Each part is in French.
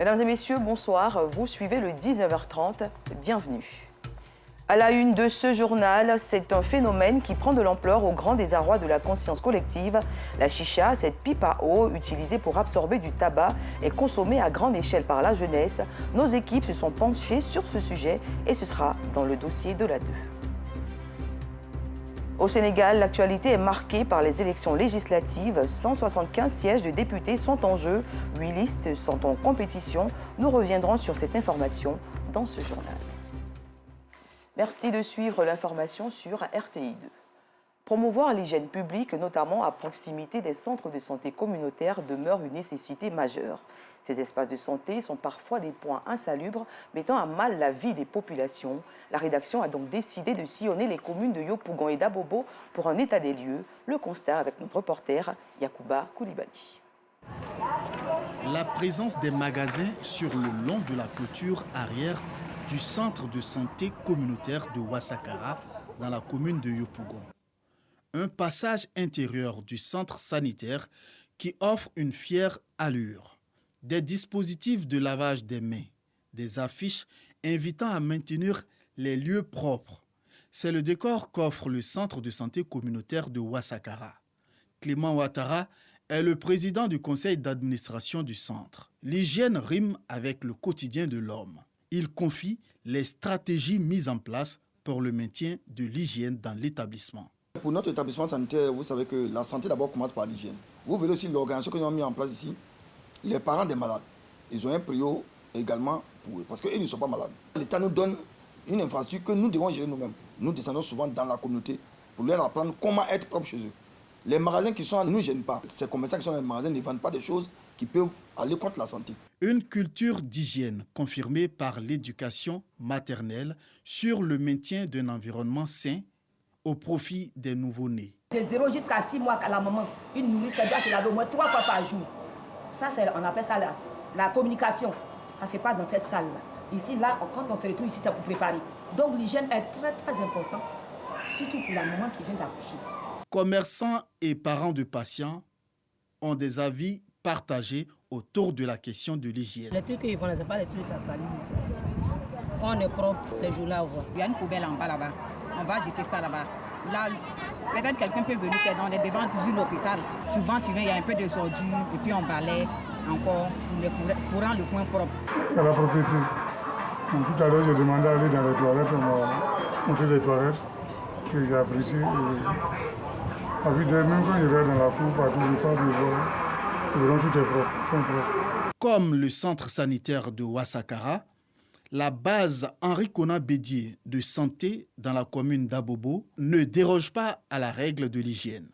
Mesdames et messieurs, bonsoir. Vous suivez le 19h30. Bienvenue. À la une de ce journal, c'est un phénomène qui prend de l'ampleur au grand désarroi de la conscience collective. La chicha, cette pipe à eau utilisée pour absorber du tabac, est consommée à grande échelle par la jeunesse. Nos équipes se sont penchées sur ce sujet et ce sera dans le dossier de la 2. Au Sénégal, l'actualité est marquée par les élections législatives. 175 sièges de députés sont en jeu. 8 listes sont en compétition. Nous reviendrons sur cette information dans ce journal. Merci de suivre l'information sur RTI2. Promouvoir l'hygiène publique, notamment à proximité des centres de santé communautaires, demeure une nécessité majeure. Ces espaces de santé sont parfois des points insalubres, mettant à mal la vie des populations. La rédaction a donc décidé de sillonner les communes de Yopougon et d'Abobo pour un état des lieux. Le constat avec notre reporter Yacouba Koulibaly. La présence des magasins sur le long de la clôture arrière du centre de santé communautaire de Ouassakara dans la commune de Yopougon. Un passage intérieur du centre sanitaire qui offre une fière allure. Des dispositifs de lavage des mains, des affiches invitant à maintenir les lieux propres. C'est le décor qu'offre le centre de santé communautaire de Ouassakara. Clément Ouattara est le président du conseil d'administration du centre. L'hygiène rime avec le quotidien de l'homme. Il confie les stratégies mises en place pour le maintien de l'hygiène dans l'établissement. Pour notre établissement sanitaire, vous savez que la santé d'abord commence par l'hygiène. Vous verrez aussi l'organisation que nous avons mis en place ici. Les parents des malades, ils ont un prio également pour eux, parce qu'ils ne sont pas malades. L'État nous donne une infrastructure que nous devons gérer nous-mêmes. Nous descendons souvent dans la communauté pour leur apprendre comment être propre chez eux. Les magasins qui sont là ne nous gênent pas. Ces commerçants qui sont dans les magasins ne vendent pas des choses qui peuvent aller contre la santé. Une culture d'hygiène confirmée par l'éducation maternelle sur le maintien d'un environnement sain au profit des nouveau-nés. De 0 jusqu'à 6 mois, à la maman, une nourrice se lave au moins 3 fois par jour. Ça, on appelle ça la communication. Ça, c'est pas dans cette salle-là. Ici, là, quand on se retrouve ici, c'est pour préparer. Donc, l'hygiène est très, très importante, surtout pour la maman qui vient d'accoucher. Commerçants et parents de patients ont des avis partagés autour de la question de l'hygiène. Les trucs qu'ils font, c'est pas les trucs, ça salit. Quand on est propre, ces jours-là, on voit. Il y a une poubelle en bas là-bas. On va jeter ça là-bas. Là, peut-être quelqu'un peut venir, c'est dans les devant de l'hôpital. Souvent, tu viens, il y a un peu de ordures, et puis on balaie encore pour rendre le coin propre. À la propriété. Donc, tout à l'heure, j'ai demandé à aller dans les toilettes. On m'a montré les toilettes que j'ai appréciées. Même quand je vais dans la cour, partout, je passe, je vois, tout est propre, sont propres. Comme le centre sanitaire de Ouassakara, la base Henri Konan Bédié de santé dans la commune d'Abobo ne déroge pas à la règle de l'hygiène.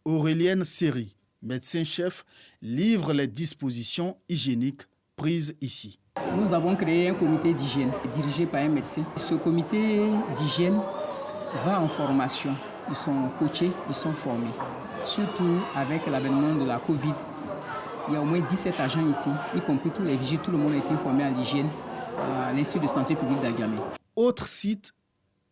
Aurélienne Seri, médecin-chef, livre les dispositions hygiéniques prises ici. Nous avons créé un comité d'hygiène dirigé par un médecin. Ce comité d'hygiène va en formation. Ils sont coachés, ils sont formés. Surtout avec l'avènement de la Covid. Il y a au moins 17 agents ici, y compris tous les vigiles, tout le monde a été formé à l'hygiène à l'Institut de santé publique d'Agamé. Autre site,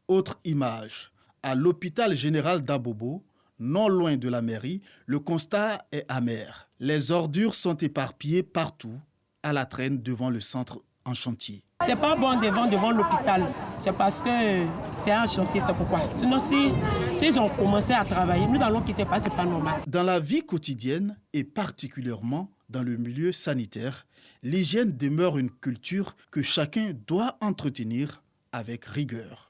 autre image. À l'hôpital général d'Abobo, non loin de la mairie, le constat est amer. Les ordures sont éparpillées partout, à la traîne devant le centre en chantier. C'est pas bon devant l'hôpital. C'est parce que c'est un chantier, c'est pourquoi. Sinon, s'ils ont commencé à travailler, nous allons quitter pas, c'est pas normal. Dans la vie quotidienne, et particulièrement dans le milieu sanitaire, l'hygiène demeure une culture que chacun doit entretenir avec rigueur.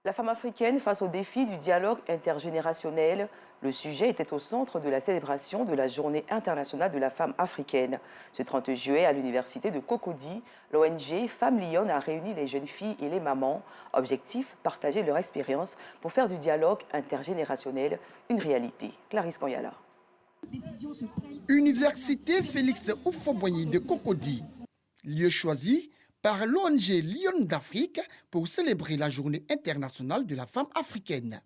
La femme africaine face au défi du dialogue intergénérationnel. Le sujet était au centre de la célébration de la Journée internationale de la femme africaine. Ce 30 juillet, à l'université de Cocody, l'ONG Femmes Lyon a réuni les jeunes filles et les mamans. Objectif, partager leur expérience pour faire du dialogue intergénérationnel une réalité. Clarisse Kanyala. Université Félix Houphouët-Boigny de Cocody, lieu choisi par l'ONG Lyon d'Afrique pour célébrer la Journée internationale de la femme africaine.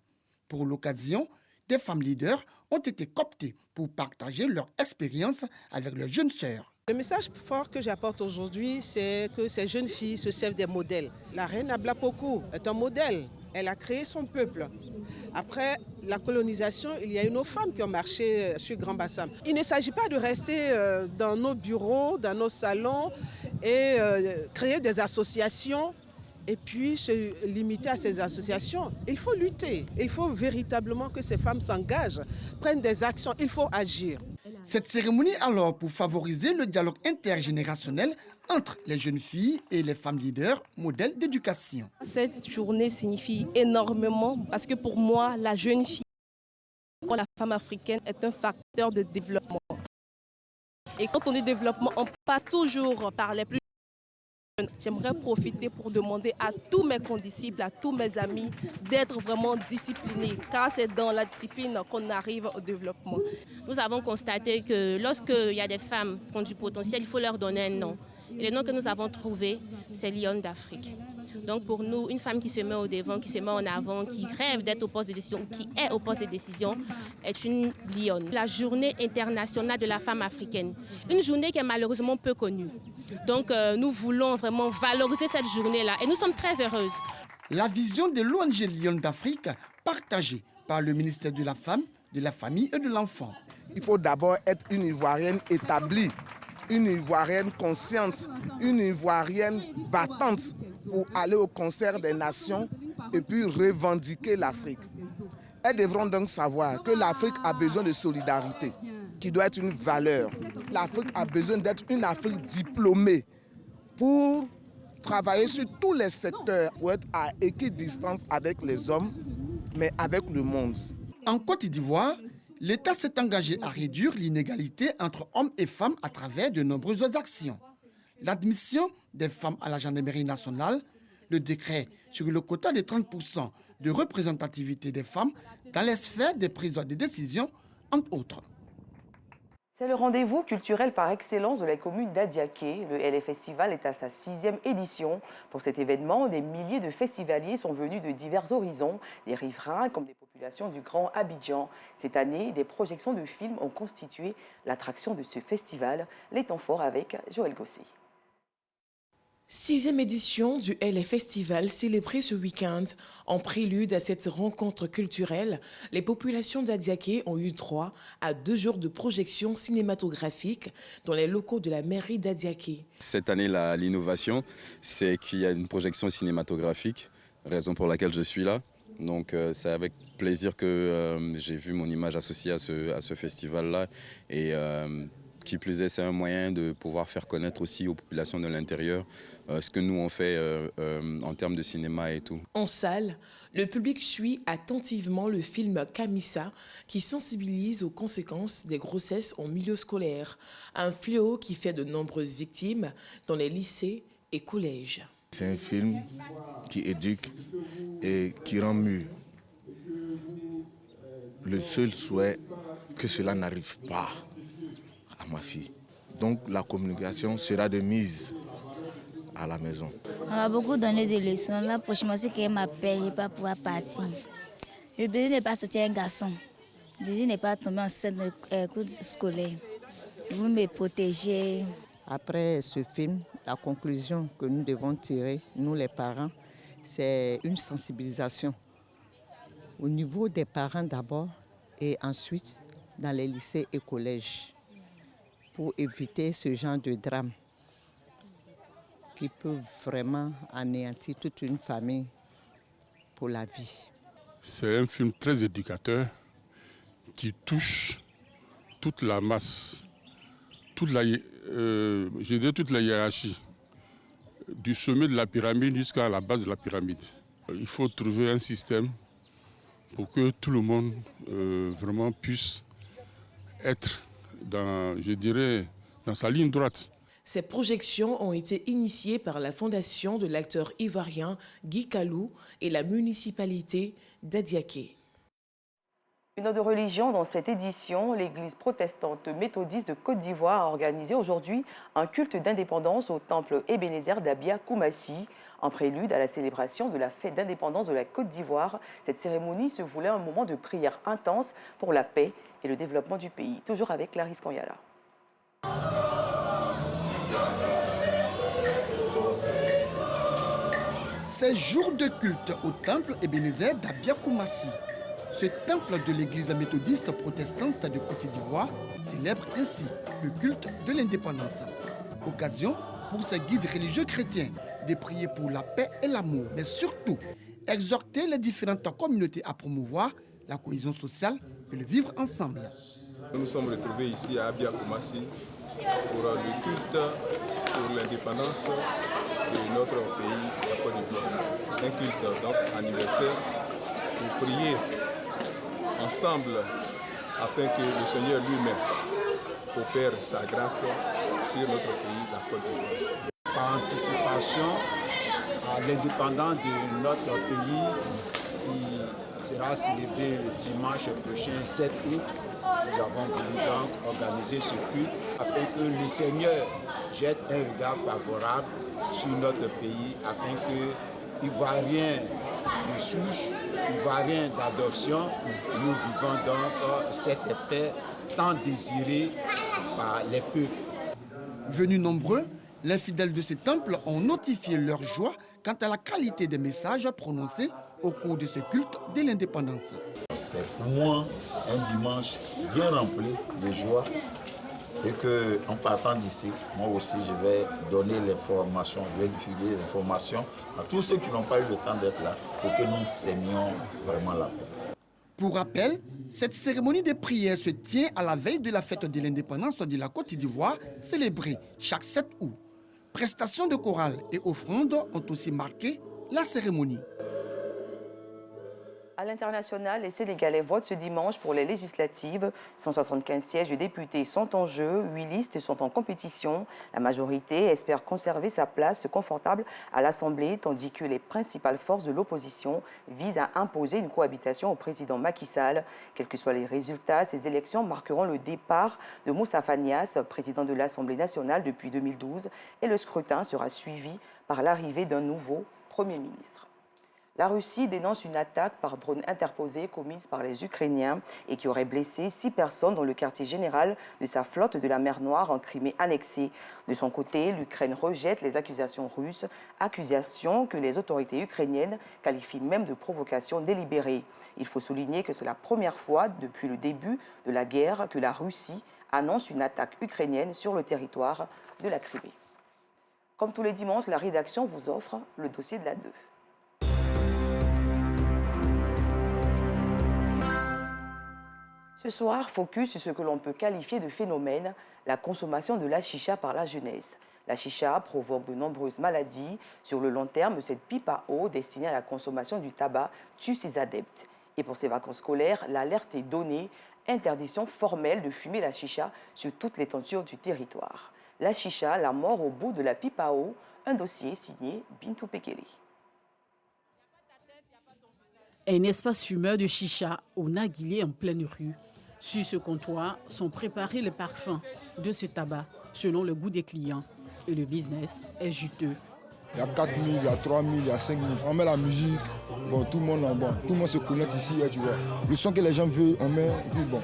Pour l'occasion, des femmes leaders ont été cooptées pour partager leur expérience avec leurs jeunes sœurs. Le message fort que j'apporte aujourd'hui, c'est que ces jeunes filles se servent des modèles. La reine Ablapoku est un modèle. Elle a créé son peuple. Après la colonisation, il y a eu nos femmes qui ont marché sur Grand Bassam. Il ne s'agit pas de rester dans nos bureaux, dans nos salons et créer des associations et puis se limiter à ces associations. Il faut lutter, il faut véritablement que ces femmes s'engagent, prennent des actions, il faut agir. Cette cérémonie alors pour favoriser le dialogue intergénérationnel entre les jeunes filles et les femmes leaders, modèles d'éducation. Cette journée signifie énormément parce que pour moi, la jeune fille, la femme africaine est un facteur de développement. Et quand on dit développement, on passe toujours par les plus jeunes. J'aimerais profiter pour demander à tous mes condisciples, à tous mes amis d'être vraiment disciplinés, car c'est dans la discipline qu'on arrive au développement. Nous avons constaté que lorsqu'il y a des femmes qui ont du potentiel, il faut leur donner un nom. Et le nom que nous avons trouvé, c'est Lionne d'Afrique. Donc pour nous, une femme qui se met au devant, qui se met en avant, qui rêve d'être au poste de décision, qui est au poste de décision, est une lionne. La journée internationale de la femme africaine, une journée qui est malheureusement peu connue. Donc nous voulons vraiment valoriser cette journée-là et nous sommes très heureuses. La vision de l'ONG Lionne d'Afrique, partagée par le ministère de la Femme, de la Famille et de l'Enfant. Il faut d'abord être une Ivoirienne établie, une Ivoirienne consciente, une Ivoirienne battante pour aller au concert des nations et puis revendiquer l'Afrique. Elles devront donc savoir que l'Afrique a besoin de solidarité, qui doit être une valeur. L'Afrique a besoin d'être une Afrique diplômée pour travailler sur tous les secteurs, pour être à équidistance avec les hommes, mais avec le monde. En Côte d'Ivoire, l'État s'est engagé à réduire l'inégalité entre hommes et femmes à travers de nombreuses actions. L'admission des femmes à la gendarmerie nationale, le décret sur le quota de 30% de représentativité des femmes dans les sphères des prises de décision, entre autres. C'est le rendez-vous culturel par excellence de la commune d'Adiaké. Le LF Festival est à sa 6e édition. Pour cet événement, des milliers de festivaliers sont venus de divers horizons, des riverains comme des populations du Grand Abidjan. Cette année, des projections de films ont constitué l'attraction de ce festival. Les temps forts avec Joël Gosset. 6e édition du LF Festival célébrée ce week-end. En prélude à cette rencontre culturelle, les populations d'Adiaké ont eu droit à 2 jours de projection cinématographique dans les locaux de la mairie d'Adiaké. Cette année, l'innovation, c'est qu'il y a une projection cinématographique, raison pour laquelle je suis là. Donc c'est avec plaisir que j'ai vu mon image associée à ce festival-là. Et qui plus est, c'est un moyen de pouvoir faire connaître aussi aux populations de l'intérieur ce que nous on fait en termes de cinéma et tout. En salle, le public suit attentivement le film Kamissa qui sensibilise aux conséquences des grossesses en milieu scolaire. Un fléau qui fait de nombreuses victimes dans les lycées et collèges. C'est un film qui éduque et qui rend mûr. Le seul souhait, que cela n'arrive pas à ma fille. Donc la communication sera de mise à la maison. On m'a beaucoup donné de leçons. Là, prochainement, c'est qu'elle m'appelle, je ne vais pas pouvoir partir. Le désir n'est pas sortir un garçon. Le désir n'est pas tomber enceinte de cours scolaire. Vous me protégez. Après ce film, la conclusion que nous devons tirer, nous les parents, c'est une sensibilisation. Au niveau des parents d'abord et ensuite dans les lycées et collèges pour éviter ce genre de drame qui peut vraiment anéantir toute une famille pour la vie. C'est un film très éducateur qui touche toute la masse, toute la hiérarchie, du sommet de la pyramide jusqu'à la base de la pyramide. Il faut trouver un système pour que tout le monde vraiment puisse être dans, je dirais, dans sa ligne droite. Ces projections ont été initiées par la fondation de l'acteur ivoirien Guy Kalou et la municipalité d'Adiaké. Une autre religion dans cette édition, l'église protestante méthodiste de Côte d'Ivoire a organisé aujourd'hui un culte d'indépendance au temple Ebenezer d'Abia Koumassi. En prélude à la célébration de la fête d'indépendance de la Côte d'Ivoire, cette cérémonie se voulait un moment de prière intense pour la paix et le développement du pays. Toujours avec Clarisse Kanyala. Ces jours de culte au temple Ebenezer d'Abia Koumassi Ce temple de l'église méthodiste protestante de Côte d'Ivoire célèbre ainsi le culte de l'indépendance. Occasion pour ces guides religieux chrétiens de prier pour la paix et l'amour, mais surtout exhorter les différentes communautés à promouvoir la cohésion sociale et le vivre ensemble. Nous nous sommes retrouvés ici à Abia Koumassi pour le culte pour l'indépendance de notre pays, la Côte d'Ivoire. Un culte donc anniversaire pour prier ensemble afin que le Seigneur lui-même opère sa grâce sur notre pays, la Côte d'Ivoire. Par anticipation à l'indépendance de notre pays qui sera célébré le dimanche prochain 7 août, nous avons voulu donc organiser ce culte afin que le Seigneur jette un regard favorable sur notre pays, afin que Ivoiriens de souche, Ivoiriens d'adoption, nous vivons donc cette paix tant désirée par les peuples. Venus nombreux, les fidèles de ce temple ont notifié leur joie quant à la qualité des messages prononcés au cours de ce culte de l'indépendance. C'est pour moi un dimanche bien rempli de joie et qu'en partant d'ici, moi aussi je vais donner l'information, je vais diffuser l'information à tous ceux qui n'ont pas eu le temps d'être là pour que nous sèmions vraiment la paix. Pour rappel, cette cérémonie de prière se tient à la veille de la fête de l'indépendance de la Côte d'Ivoire, célébrée chaque 7 août. Prestations de chorale et offrandes ont aussi marqué la cérémonie. À l'international, les Sénégalais votent ce dimanche pour les législatives. 175 sièges de députés sont en jeu, 8 listes sont en compétition. La majorité espère conserver sa place confortable à l'Assemblée, tandis que les principales forces de l'opposition visent à imposer une cohabitation au président Macky Sall. Quels que soient les résultats, ces élections marqueront le départ de Moussa Niasse, président de l'Assemblée nationale depuis 2012, et le scrutin sera suivi par l'arrivée d'un nouveau Premier ministre. La Russie dénonce une attaque par drone interposé commise par les Ukrainiens et qui aurait blessé 6 personnes dans le quartier général de sa flotte de la mer Noire en Crimée annexée. De son côté, l'Ukraine rejette les accusations russes, accusations que les autorités ukrainiennes qualifient même de provocation délibérée. Il faut souligner que c'est la première fois depuis le début de la guerre que la Russie annonce une attaque ukrainienne sur le territoire de la Crimée. Comme tous les dimanches, la rédaction vous offre le dossier de la 2. Ce soir, focus sur ce que l'on peut qualifier de phénomène, la consommation de la chicha par la jeunesse. La chicha provoque de nombreuses maladies. Sur le long terme, cette pipe à eau destinée à la consommation du tabac tue ses adeptes. Et pour ces vacances scolaires, l'alerte est donnée, interdiction formelle de fumer la chicha sur toute l'étendue du territoire. La chicha, la mort au bout de la pipe à eau, un dossier signé Bintou Pekele. Un espace fumeur de chicha au narguilé en pleine rue. Sur ce comptoir sont préparés les parfums de ce tabac selon le goût des clients. Et le business est juteux. Il y a 4 000, il y a 3 000, il y a 5 000. On met la musique, bon, tout le monde en bon. Tout le monde se connecte ici, tu vois. Le son que les gens veulent, on met, et puis bon.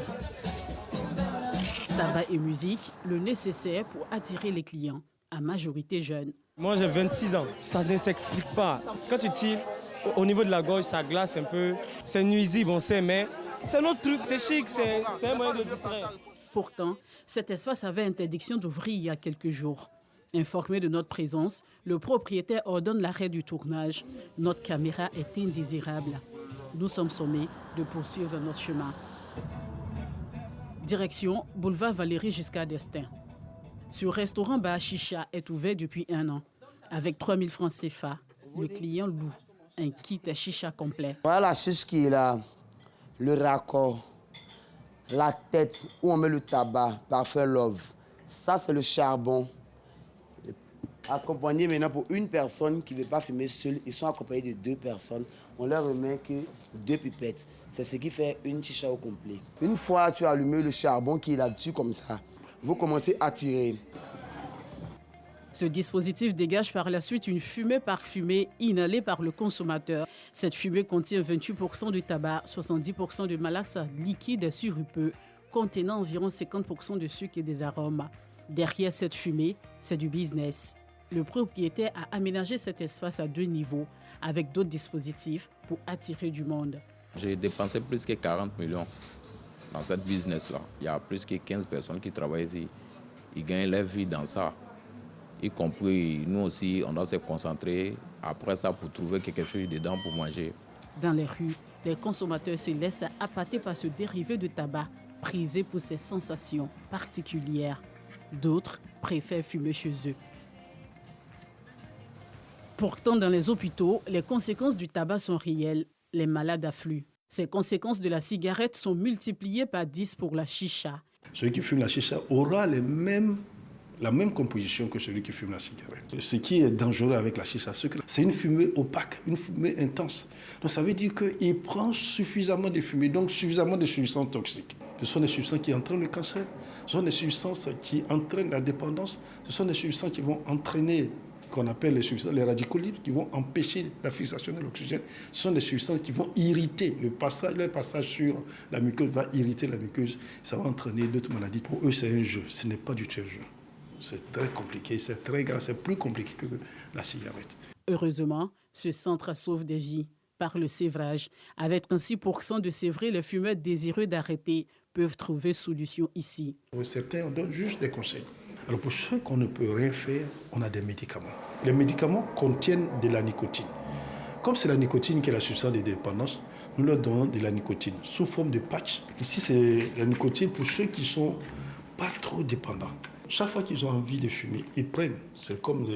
Tabac et musique, le nécessaire pour attirer les clients, à majorité jeunes. Moi j'ai 26 ans, ça ne s'explique pas. Quand tu tires, au niveau de la gorge, ça glace un peu. C'est nuisible, on sait, mais c'est notre truc, c'est chic, c'est un moyen de distraire. Pourtant, cet espace avait interdiction d'ouvrir il y a quelques jours. Informé de notre présence, le propriétaire ordonne l'arrêt du tournage. Notre caméra est indésirable. Nous sommes sommés de poursuivre notre chemin. Direction boulevard Valérie Giscard d'Estaing. Ce restaurant Bar Chicha est ouvert depuis 1 an. Avec 3 000 francs CFA, le client loue un kit à chicha complet. Voilà la chiche qui est là, le raccord, la tête où on met le tabac, parfum Love. Ça, c'est le charbon. Accompagné maintenant pour une personne qui ne veut pas fumer seule, ils sont accompagnés de 2 personnes. On leur remet que 2 pipettes. C'est ce qui fait une chicha au complet. Une fois tu as allumé le charbon qui est là-dessus comme ça, vous commencez à tirer. Ce dispositif dégage par la suite une fumée parfumée inhalée par le consommateur. Cette fumée contient 28% de tabac, 70% de malasse liquide et sirupeux, contenant environ 50% de sucre et des arômes. Derrière cette fumée, c'est du business. Le propriétaire a aménagé cet espace à 2 niveaux, avec d'autres dispositifs pour attirer du monde. J'ai dépensé plus que 40 millions dans cette business-là. Il y a plus que 15 personnes qui travaillent ici. Ils gagnent leur vie dans ça. Y compris nous aussi, on doit se concentrer après ça pour trouver quelque chose dedans pour manger. Dans les rues, les consommateurs se laissent appâter par ce dérivé de tabac prisé pour ses sensations particulières. D'autres préfèrent fumer chez eux. Pourtant, dans les hôpitaux, les conséquences du tabac sont réelles. Les malades affluent. Ces conséquences de la cigarette sont multipliées par 10 pour la chicha. Celui qui fume la chicha aura la même composition que celui qui fume la cigarette. Ce qui est dangereux avec la chicha, c'est une fumée opaque, une fumée intense. Donc ça veut dire qu'il prend suffisamment de fumée, donc suffisamment de substances toxiques. Ce sont des substances qui entraînent le cancer, ce sont des substances qui entraînent la dépendance, ce sont des substances qui vont entraîner qu'on appelle les radicaux libres, qui vont empêcher la fixation de l'oxygène. Ce sont des substances qui vont irriter le passage sur la muqueuse, va irriter la muqueuse, ça va entraîner d'autres maladies. Pour eux, c'est un jeu, ce n'est pas du tout un jeu. C'est très compliqué, c'est très grave, c'est plus compliqué que la cigarette. Heureusement, ce centre sauve des vies par le sévrage. Avec 36% de sévrés, les fumeurs désireux d'arrêter peuvent trouver solution ici. Pour certains, on donne juste des conseils. Alors pour ceux qu'on ne peut rien faire, on a des médicaments. Les médicaments contiennent de la nicotine. Comme c'est la nicotine qui est la substance de dépendance, nous leur donnons de la nicotine sous forme de patch. Ici, c'est la nicotine pour ceux qui ne sont pas trop dépendants. Chaque fois qu'ils ont envie de fumer, ils prennent. C'est comme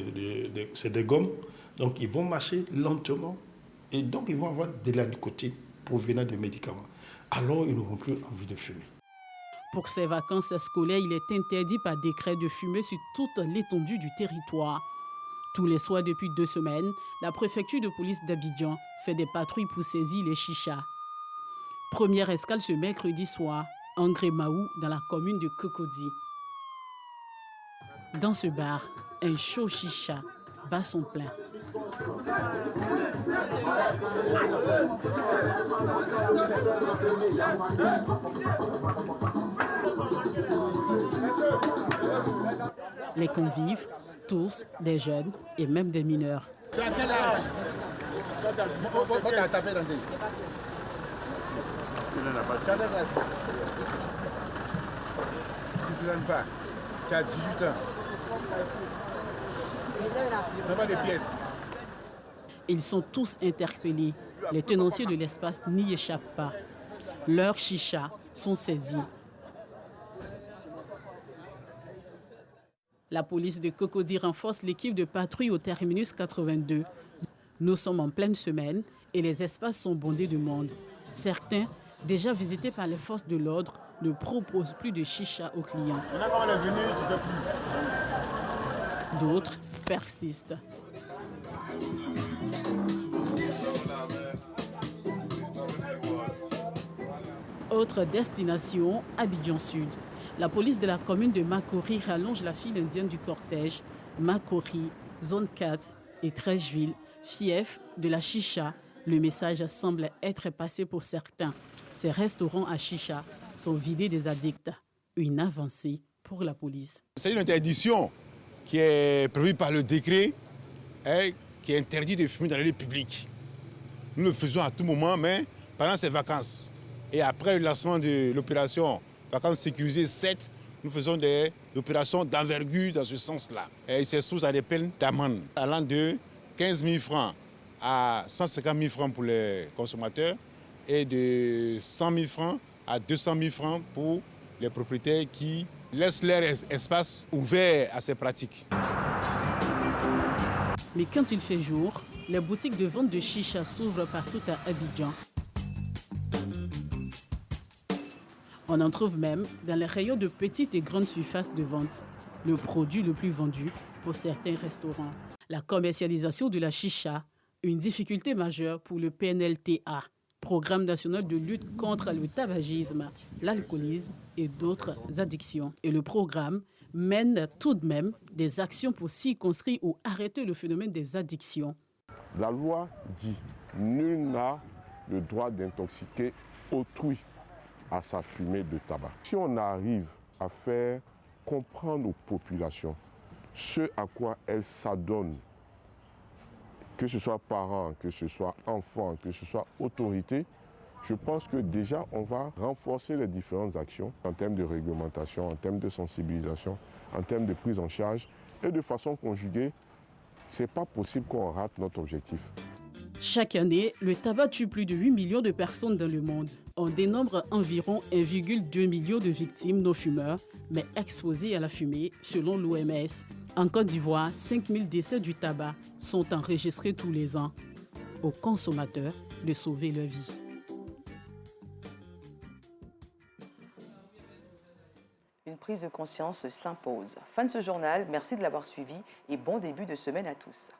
c'est des gommes. Donc ils vont marcher lentement et donc ils vont avoir de la nicotine provenant des médicaments. Alors ils n'auront plus envie de fumer. Pour ces vacances scolaires, il est interdit par décret de fumer sur toute l'étendue du territoire. Tous les soirs depuis 2 semaines, la préfecture de police d'Abidjan fait des patrouilles pour saisir les chichas. Première escale ce mercredi soir, en Grémaou, dans la commune de Cocody. Dans ce bar, un chaud chicha bat son plein. Les convives, tous des jeunes et même des mineurs. Tu as quel âge? Tu ne pas. Tu as 18 ans. Des pièces. Ils sont tous interpellés. Les tenanciers de l'espace n'y échappent pas. Leurs chichas sont saisis. La police de Cocody renforce l'équipe de patrouille au terminus 82. Nous sommes en pleine semaine et les espaces sont bondés de monde. Certains, déjà visités par les forces de l'ordre, ne proposent plus de chicha aux clients. D'autres persistent. Autre destination, Abidjan Sud. La police de la commune de Makori rallonge la file indienne du cortège. Makori, zone 4 et Trècheville, fief de la chicha. Le message semble être passé pour certains. Ces restaurants à chicha sont vidés des addicts. Une avancée pour la police. C'est une interdiction qui est prévue par le décret qui interdit de fumer dans les lieux publics. Nous le faisons à tout moment, mais pendant ces vacances. Et après le lancement de l'opération Vacances sécurisées 7, nous faisons des opérations d'envergure dans ce sens-là. Et c'est sous à des peines d'amende allant de 15 000 francs à 150 000 francs pour les consommateurs et de 100 000 francs à 200 000 francs pour les propriétaires qui laissent leur espace ouvert à ces pratiques. Mais quand il fait jour, les boutiques de vente de chicha s'ouvrent partout à Abidjan. On en trouve même dans les rayons de petites et grandes surfaces de vente, le produit le plus vendu pour certains restaurants. La commercialisation de la chicha, une difficulté majeure pour le PNLTA, Programme national de lutte contre le tabagisme, l'alcoolisme et d'autres addictions. Et le programme mène tout de même des actions pour circonscrire ou arrêter le phénomène des addictions. La loi dit « Nul n'a le droit d'intoxiquer autrui à sa fumée de tabac ». Si on arrive à faire comprendre aux populations ce à quoi elles s'adonnent, que ce soit parents, que ce soit enfants, que ce soit autorités, Je pense que déjà, on va renforcer les différentes actions en termes de réglementation, en termes de sensibilisation, en termes de prise en charge. Et de façon conjuguée, ce n'est pas possible qu'on rate notre objectif. Chaque année, le tabac tue plus de 8 millions de personnes dans le monde. On dénombre environ 1,2 million de victimes non-fumeurs, mais exposées à la fumée, selon l'OMS. En Côte d'Ivoire, 5000 décès du tabac sont enregistrés tous les ans. Aux consommateurs de sauver leur vie. Une prise de conscience s'impose. Fin de ce journal, merci de l'avoir suivi et bon début de semaine à tous.